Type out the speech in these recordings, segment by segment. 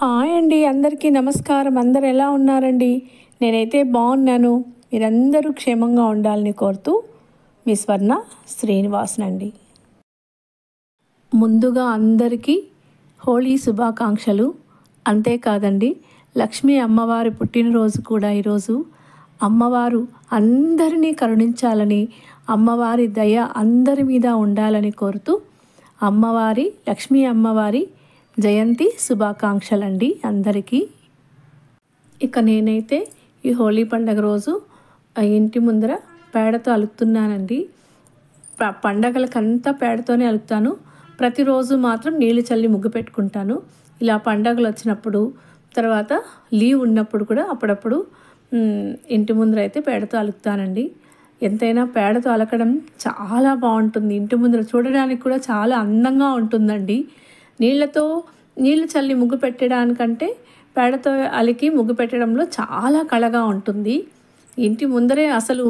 Hi అండి, అందరికీ నమస్కారం. అందరు ఎలా ఉన్నారండి? నేనైతే బాగున్నాను. మీరందరూ క్షేమంగా ఉండాలని కోరుతూ మీ స్వర్ణ శ్రీనివాసనండి. ముందుగా అందరికీ హోళీ శుభాకాంక్షలు. అంతేకాదండి, లక్ష్మీ అమ్మవారి పుట్టినరోజు కూడా ఈరోజు. అమ్మవారు అందరినీ కరుణించాలని, అమ్మవారి దయ అందరి మీద ఉండాలని కోరుతూ లక్ష్మీ అమ్మవారి జయంతి శుభాకాంక్షలండి అందరికీ. ఇక నేనైతే ఈ హోలీ పండగ రోజు ఇంటి ముందర పేడతో అలుకుతున్నానండి. పండగలకంతా పేడతోనే అలుకుతాను. ప్రతిరోజు మాత్రం నీళ్ళు చల్లి ముగ్గు పెట్టుకుంటాను. ఇలా పండగలు వచ్చినప్పుడు, తర్వాత లీవ్ ఉన్నప్పుడు కూడా అప్పుడప్పుడు ఇంటి ముందర అయితే పేడతో అలుకుతానండి. ఎంతైనా పేడతో అలకడం చాలా బాగుంటుంది. ఇంటి ముందర చూడడానికి కూడా చాలా అందంగా ఉంటుందండి. నీళ్ళు చల్లి ముగ్గు పెట్టడానికంటే పేడతో అలికి ముగ్గు పెట్టడంలో చాలా కళగా ఉంటుంది. ఇంటి ముందరే అసలు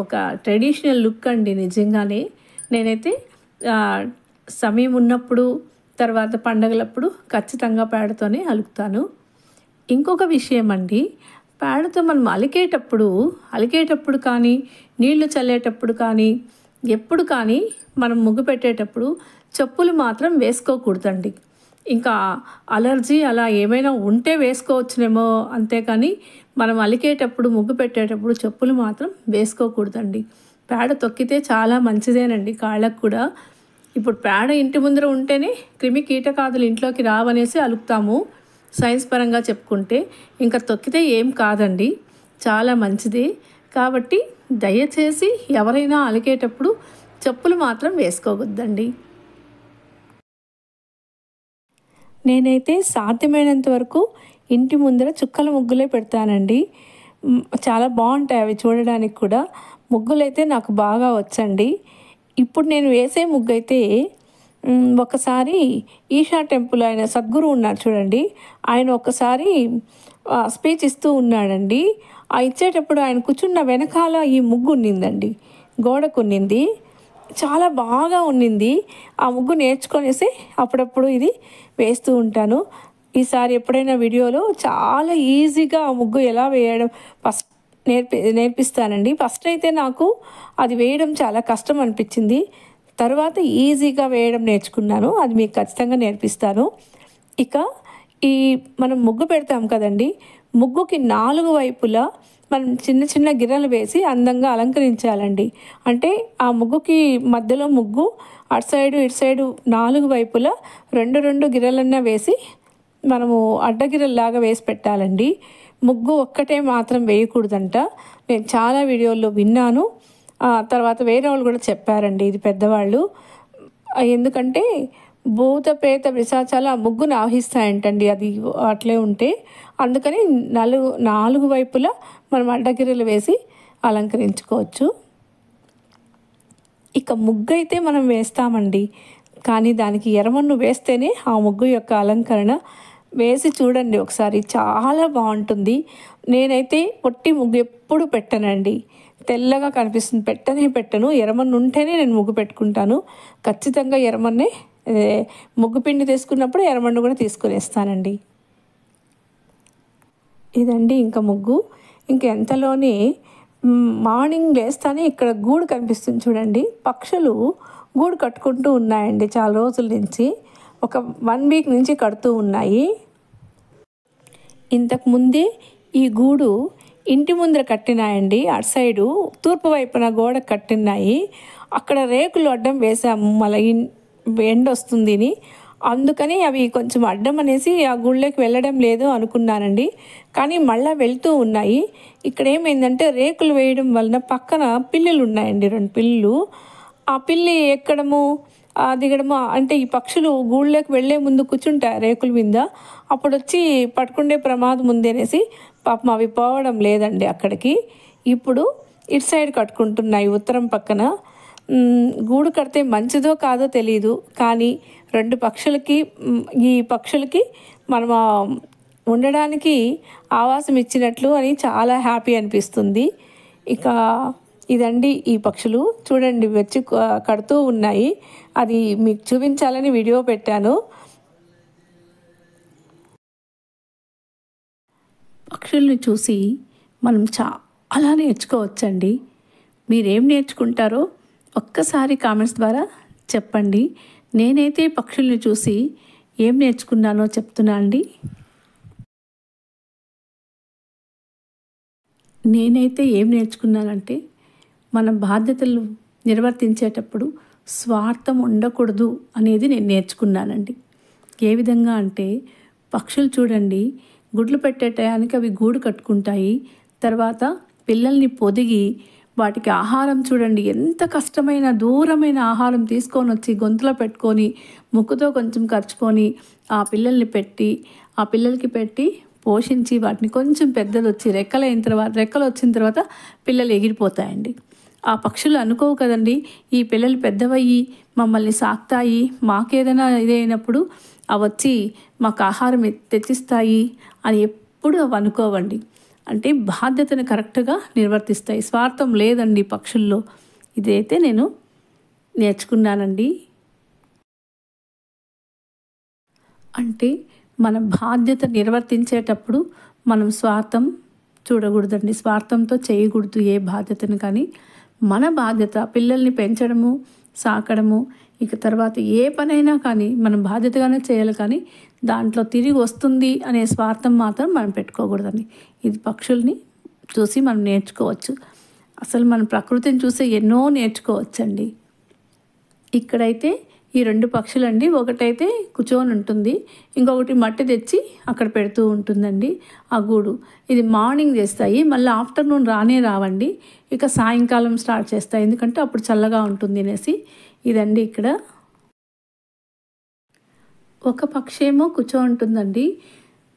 ఒక ట్రెడిషనల్ లుక్ అండి నిజంగానే. నేనైతే సమయం ఉన్నప్పుడు, తర్వాత పండగలప్పుడు ఖచ్చితంగా పేడతోనే అలుకుతాను. ఇంకొక విషయం అండి, పేడతో మనం అలికేటప్పుడు కానీ, నీళ్లు చల్లేటప్పుడు కానీ, ఎప్పుడు కానీ మనం ముగ్గు పెట్టేటప్పుడు చెప్పులు మాత్రం వేసుకోకూడదండి. ఇంకా అలర్జీ అలా ఏమైనా ఉంటే వేసుకోవచ్చునేమో, అంతేకాని మనం అలికేటప్పుడు, ముగ్గు పెట్టేటప్పుడు చెప్పులు మాత్రం వేసుకోకూడదండి. పేడ తొక్కితే చాలా మంచిదేనండి కాళ్ళకు కూడా. ఇప్పుడు పేడ ఇంటి ముందర ఉంటేనే క్రిమి కీటకాదులు ఇంట్లోకి రావనేసి అలుకుతాము సైన్స్ పరంగా చెప్పుకుంటే. ఇంకా తొక్కితే ఏం కాదండి, చాలా మంచిది. కాబట్టి దయచేసి ఎవరైనా అలికేటప్పుడు చెప్పులు మాత్రం వేసుకోవద్దండి. నేనైతే సాధ్యమైనంత వరకు ఇంటి ముందర చుక్కల ముగ్గులే పెడతానండి. చాలా బాగుంటాయి అవి చూడడానికి కూడా. ముగ్గులైతే నాకు బాగా వచ్చండి. ఇప్పుడు నేను వేసే ముగ్గు అయితే ఒకసారి ఈషా టెంపుల్ ఆయన సద్గురు ఉన్నారు చూడండి, ఆయన ఒకసారి స్పీచ్ ఇస్తూ ఉన్నాడండి. ఆ ఇచ్చేటప్పుడు ఆయన కూర్చున్న వెనకాల ఈ ముగ్గు ఉన్నిందండి, గోడకు ఉన్నింది. చాలా బాగా ఉన్నింది. ఆ ముగ్గు నేర్చుకొనేసి అప్పుడప్పుడు ఇది వేస్తూ ఉంటాను. ఈసారి ఎప్పుడైనా వీడియోలో చాలా ఈజీగా ఆ ముగ్గు ఎలా వేయడం ఫస్ట్ నేర్పిస్తానండి. ఫస్ట్ అయితే నాకు అది వేయడం చాలా కష్టం అనిపించింది. తర్వాత ఈజీగా వేయడం నేర్చుకున్నాను. అది మీకు ఖచ్చితంగా నేర్పిస్తాను. ఇక మనం ముగ్గు పెడతాం కదండి, ముగ్గుకి 4 వైపులా మనం చిన్న చిన్న గిర్రలు వేసి అందంగా అలంకరించాలండి. అంటే ఆ ముగ్గుకి మధ్యలో ముగ్గు అటు సైడు ఇటు సైడు 4 వైపులా 2 గిర్రలన్నా వేసి మనము అడ్డగిర్రల్లాగా వేసి పెట్టాలండి. ముగ్గు ఒక్కటే మాత్రం వేయకూడదంట. నేను చాలా వీడియోల్లో విన్నాను. తర్వాత వేరే వాళ్ళు కూడా చెప్పారండి ఇది పెద్దవాళ్ళు. ఎందుకంటే భూత ప్రేత పిశాచాలు ఆ ముగ్గును ఆవహిస్తాయంటండి, అది అట్లే ఉంటే. అందుకని 4 వైపులా మనం అడ్డగిర్రలు వేసి అలంకరించుకోవచ్చు. ఇక ముగ్గు అయితే మనం వేస్తామండి, కానీ దానికి ఎర్రమన్ను వేస్తేనే ఆ ముగ్గు యొక్క అలంకరణ. వేసి చూడండి ఒకసారి, చాలా బాగుంటుంది. నేనైతే పొట్టి ముగ్గు ఎప్పుడు పెట్టనండి, తెల్లగా కనిపిస్తుంది పెట్టను. ఎర్రమన్ను ఉంటేనే నేను ముగ్గు పెట్టుకుంటాను. ఖచ్చితంగా ఎర్రమన్నే, ముగ్గు పిండి తీసుకున్నప్పుడు ఎర్రమన్ను కూడా తీసుకునేస్తానండి. ఇదండి ఇంకా ముగ్గు. ఎంతలోనే మార్నింగ్ లేస్తానే ఇక్కడ గూడు కనిపిస్తుంది చూడండి, పక్షులు గూడు కట్టుకుంటూ ఉన్నాయండి. చాలా రోజుల నుంచి, ఒక 1 వీక్ నుంచి కడుతూ ఉన్నాయి. ఇంతకుముందే ఈ గూడు ఇంటి ముందర కట్టినాయండి. అటు సైడు తూర్పు వైపున గోడ కట్టినాయి. అక్కడ రేకులు అడ్డం వేసాము, మళ్ళీ ఎండ వస్తుందని. అందుకని అవి కొంచెం అడ్డం అనేసి ఆ గుళ్ళకి వెళ్ళడం లేదు అనుకున్నానండి. కానీ మళ్ళీ వెళ్తూ ఉన్నాయి. ఇక్కడ ఏమైందంటే రేకులు వేయడం వలన పక్కన పిల్లులు ఉన్నాయండి, 2 పిల్లులు. ఆ పిల్లి ఎక్కడము దిగడము, అంటే ఈ పక్షులు గూళ్ళకి వెళ్ళే ముందు కూర్చుంటాయి రేకుల మీద, అప్పుడు వచ్చి పట్టుకుండే ప్రమాదం ఉంది అనేసి పాపం అవి పోవడం లేదండి అక్కడికి. ఇప్పుడు ఇటు సైడ్ కట్టుకుంటున్నాయి, ఉత్తరం పక్కన. గూడు కడితే మంచిదో కాదో తెలియదు, కానీ 2 పక్షులకి, ఈ పక్షులకి మనం ఉండడానికి ఆవాసం ఇచ్చినట్లు అని చాలా హ్యాపీ అనిపిస్తుంది. ఇక ఇదండి ఈ పక్షులు చూడండి వచ్చి కడుతూ ఉన్నాయి. అది మీకు చూపించాలని వీడియో పెట్టాను. పక్షుల్ని చూసి మనం చాలా నేర్చుకోవచ్చండి. మీరేం నేర్చుకుంటారో ఒక్కసారి కామెంట్స్ ద్వారా చెప్పండి. నేనైతే పక్షుల్ని చూసి ఏం నేర్చుకున్నానో చెప్తున్నా అండి. నేనైతే ఏం నేర్చుకున్నానంటే, మన బాధ్యతలు నిర్వర్తించేటప్పుడు స్వార్థం ఉండకూడదు అనేది నేను నేర్చుకున్నానండి. ఏ విధంగా అంటే, పక్షులు చూడండి, గుడ్లు పెట్టే టయానికి అవి గూడు కట్టుకుంటాయి. తర్వాత పిల్లల్ని పొదిగి వాటికి ఆహారం చూడండి, ఎంత కష్టమైన దూరమైన ఆహారం తీసుకొని వచ్చి గొంతులో పెట్టుకొని ముక్కుతో కొంచెం కరుచుకొని ఆ పిల్లల్ని పెట్టి ఆ పిల్లలకి పెట్టి పోషించి వాటిని కొంచెం పెద్దది వచ్చి రెక్కలు వచ్చిన తర్వాత పిల్లలు ఎగిరిపోతాయండి. ఆ పక్షులు అనుకోవు కదండి, ఈ పిల్లలు పెద్దవయ్యి మమ్మల్ని సాకుతాయి, మాకేదైనా ఇదైనప్పుడు అవి వచ్చి మాకు ఆహారం తెచ్చిస్తాయి అని ఎప్పుడు అవి అనుకోవండి. అంటే బాధ్యతను కరెక్ట్గా నిర్వర్తిస్తాయి. స్వార్థం లేదండి పక్షుల్లో. ఇదైతే నేను నేర్చుకున్నానండి. అంటే మన బాధ్యత నిర్వర్తించేటప్పుడు మనం స్వార్థం చూడకూడదండి. స్వార్థంతో చేయకూడదు ఏ బాధ్యతను. కానీ మన బాధ్యత పిల్లల్ని పెంచడము, సాకడము, ఇక తర్వాత ఏ పనైనా కానీ మనం బాధ్యతగానే చేయాలి. కానీ దాంట్లో తిరిగి వస్తుంది అనే స్వార్థం మాత్రం మనం పెట్టుకోకూడదండి. ఇది పక్షుల్ని చూసి మనం నేర్చుకోవచ్చు. అసలు మన ప్రకృతిని చూసి ఎన్నో నేర్చుకోవచ్చండి. ఇక్కడైతే ఈ 2 పక్షులండి, ఒకటైతే కూర్చొని ఉంటుంది, ఇంకొకటి మట్టి తెచ్చి అక్కడ పెడుతూ ఉంటుందండి ఆ గూడు. ఇది మార్నింగ్ చేస్తాయి, మళ్ళీ ఆఫ్టర్నూన్ రావండి. ఇక సాయంకాలం స్టార్ట్ చేస్తాయి, ఎందుకంటే అప్పుడు చల్లగా ఉంటుంది అనేసి. ఇదండి ఇక్కడ ఒక పక్షి ఏమో కూర్చోంటుందండి,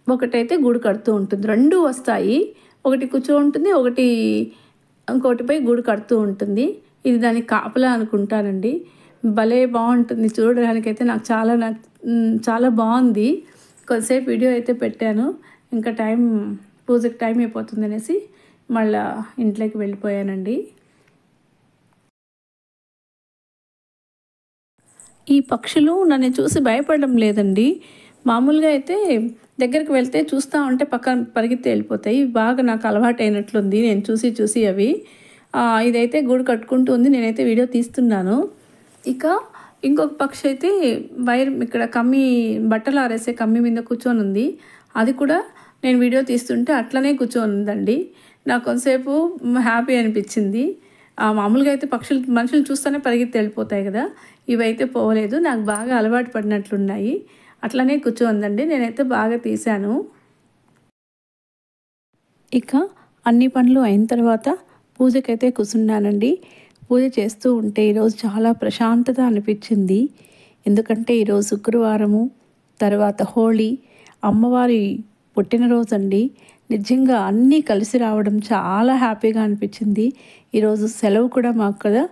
ఒకటైతే గూడు కడుతూ ఉంటుంది. 2 వస్తాయి, ఒకటి కూర్చోంటుంది, ఇంకోటిపై గూడు కడుతూ ఉంటుంది. ఇది దానికి కాపలా అనుకుంటానండి. భలే బాగుంటుంది చూడడానికైతే. నాకు చాలా బాగుంది. కొద్దిసేపు వీడియో అయితే పెట్టాను, ఇంకా పూజకి టైం అయిపోతుంది అనేసి మళ్ళీ ఇంట్లోకి వెళ్ళిపోయానండి. ఈ పక్షులు నన్ను చూసి భయపడడం లేదండి. మామూలుగా అయితే దగ్గరికి వెళ్తే చూస్తూ ఉంటే పక్కన పరిగెత్తి వెళ్ళిపోతాయి. బాగా నాకు అలవాటు అయినట్లుంది, నేను చూసి అవి. ఇదైతే గూడు కట్టుకుంటూ ఉంది, నేనైతే వీడియో తీస్తున్నాను. ఇక ఇంకొక పక్షి అయితే ఇక్కడ బట్టలు ఆరేసే కమ్మి మీద కూర్చొని ఉంది. అది కూడా నేను వీడియో తీస్తుంటే అట్లనే కూర్చొని ఉందండి. నాకు కొంతసేపు హ్యాపీ అనిపించింది. మామూలుగా అయితే మనుషులు చూస్తూనే పరిగెత్తి వెళ్ళిపోతాయి కదా, ఇవైతే పోలేదు, నాకు బాగా అలవాటు పడినట్లున్నాయి. అట్లనే కూర్చోందండి, నేనైతే బాగా తీశాను. ఇక అన్ని పనులు అయిన తర్వాత పూజకైతే కూర్చున్నానండి. పూజ చేస్తూ ఉంటే ఈరోజు చాలా ప్రశాంతత అనిపించింది. ఎందుకంటే ఈరోజు శుక్రవారము, తర్వాత హోళీ, అమ్మవారి పుట్టినరోజు అండి. నిజంగా అన్నీ కలిసి రావడం చాలా హ్యాపీగా అనిపించింది. ఈరోజు సెలవు కూడా మాకు కదా,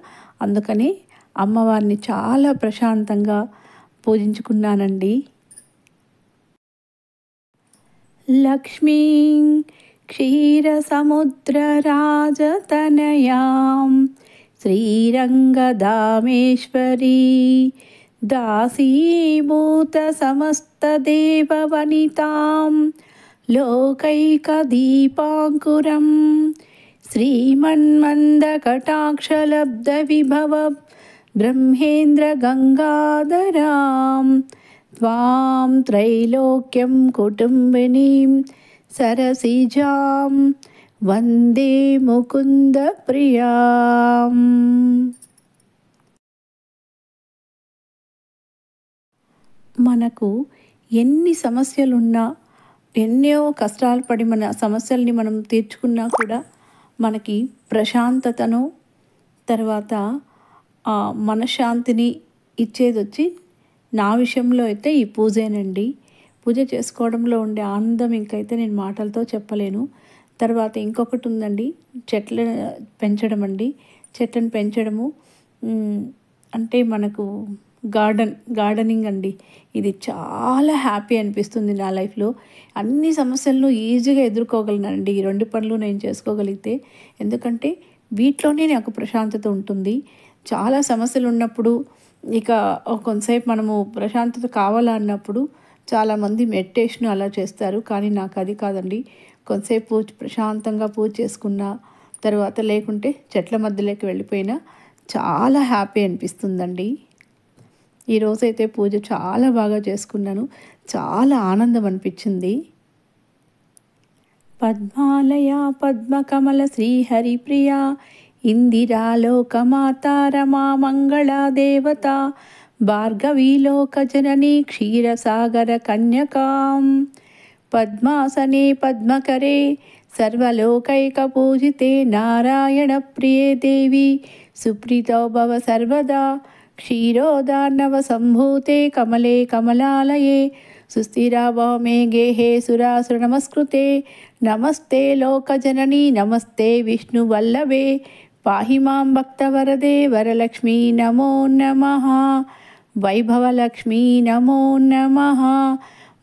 అందుకని అమ్మవారిని చాలా ప్రశాంతంగా పూజించుకున్నానండి. లక్ష్మీ క్షీరసముద్రరాజతనయాం శ్రీరంగధామేశ్వరీ దాసీభూత సమస్తదేవవనితాం లోకైకదీపాంకురం శ్రీమన్మందకటాక్షలబ్ధవిభవ బ్రహ్మేంద్రగంగాధరాం త్వాం త్రైలోక్యం కుటుంబినీం సరసిజాం వందే ముకుంద ప్రియాం. మనకు ఎన్ని సమస్యలున్నా, ఎన్నో కష్టాలు పడి మన సమస్యల్ని మనం తీర్చుకున్నా కూడా మనకి ప్రశాంతతను, తర్వాత మనశ్శాంతిని ఇచ్చేది వచ్చి నా విషయంలో అయితే ఈ పూజేనండి. పూజ చేసుకోవడంలో ఉండే ఆనందం ఇంకైతే నేను మాటలతో చెప్పలేను. తర్వాత ఇంకొకటి ఉందండి, చెట్లను పెంచడం అండి. చెట్లను పెంచడము అంటే మనకు గార్డెనింగ్ అండి. ఇది చాలా హ్యాపీ అనిపిస్తుంది నా లైఫ్లో. అన్ని సమస్యలను ఈజీగా ఎదుర్కోగలనండి ఈ 2 పనులు నేను చేసుకోగలిగితే. ఎందుకంటే వీటిలోనే నాకు ప్రశాంతత ఉంటుంది. చాలా సమస్యలు ఉన్నప్పుడు, ఇక కొంతసేపు మనము ప్రశాంతత కావాలన్నప్పుడు చాలామంది మెడిటేషన్ అలా చేస్తారు, కానీ నాకు అది కాదండి. కొంతసేపు ప్రశాంతంగా పూజ చేసుకున్న తర్వాత లేకుంటే చెట్ల మధ్యలోకి వెళ్ళిపోయినా చాలా హ్యాపీ అనిపిస్తుందండి. ఈరోజైతే పూజ చాలా బాగా చేసుకున్నాను. చాలా ఆనందం అనిపించింది. పద్మాలయ పద్మకమల శ్రీహరిప్రియ ఇందిరాలోకమాత రమా మంగళా దేవత భార్గవీలోకజననీ క్షీరసాగర కన్యకాం పద్మాసనే పద్మకరే సర్వలోకైకపూజితే నారాయణ ప్రియే దేవి సుప్రీతో భవ సర్వదా క్షీరోదార్ణవ సంభూతే కమలే కమలాలయే సుస్థిరా భవ మే గేహే సురాసుర నమస్కృతే నమస్తే లోకజననీ నమస్తే విష్ణువల్లభే పాహి మాం భక్తవరదే వరలక్ష్మీ నమో నమః వైభవలక్ష్మీ నమో నమః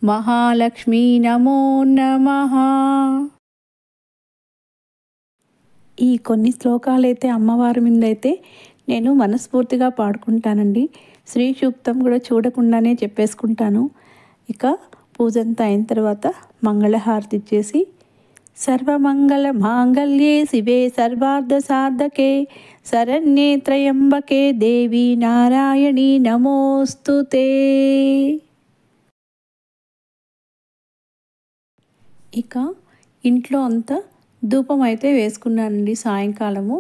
మహాలక్ష్మీ నమో నమః. ఈ కొన్ని శ్లోకాలైతే అమ్మవారి మీదైతే నేను మనస్ఫూర్తిగా పాడుకుంటానండి. శ్రీ సూక్తం కూడా చూడకుండానే చెప్పేసుకుంటాను. ఇక పూజ అంతా అయిన తర్వాత మంగళహారతి ఇచ్చేసి సర్వమంగళ మాంగళ్యే శివే సర్వార్థ సాధకే శరణ్యే త్రయంబకే దేవి నారాయణి నమోస్తుతే. ఇక ఇంట్లో అంతా ధూపం అయితే వేసుకున్నానండి. సాయంకాలము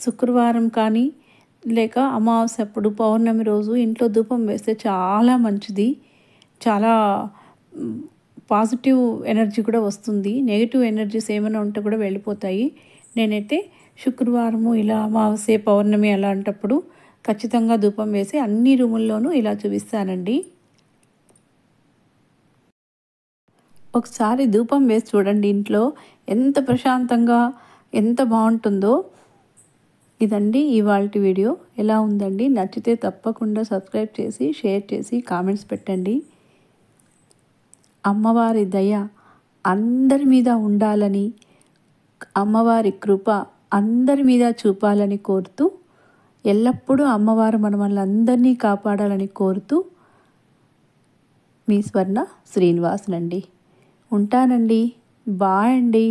శుక్రవారం కానీ లేక అమావాస్య అప్పుడు పౌర్ణమి రోజు ఇంట్లో ధూపం వేస్తే చాలా మంచిది. చాలా పాజిటివ్ ఎనర్జీ కూడా వస్తుంది. నెగిటివ్ ఎనర్జీస్ ఏమైనా ఉంటే కూడా వెళ్ళిపోతాయి. నేనైతే శుక్రవారము ఇలా అమావాస్య పౌర్ణమి అలాంటప్పుడు ఖచ్చితంగా ధూపం వేసి అన్ని రూముల్లోనూ ఇలా చూపిస్తానండి. ఒకసారి ధూపం వేసి చూడండి, ఇంట్లో ఎంత ప్రశాంతంగా ఎంత బాగుంటుందో. ఇదండి ఇవాల్టి వీడియో. ఎలా ఉందండి? నచ్చితే తప్పకుండా సబ్స్క్రైబ్ చేసి షేర్ చేసి కామెంట్స్ పెట్టండి. అమ్మవారి దయ అందరి మీద ఉండాలని, అమ్మవారి కృప అందరి మీద చూపాలని కోరుతూ, ఎల్లప్పుడూ అమ్మవారు మనల్ని అందరినీ కాపాడాలని కోరుతూ మీ స్వర్ణ శ్రీనివాసనండి. ఉంటానండి. బాయ్ అండి.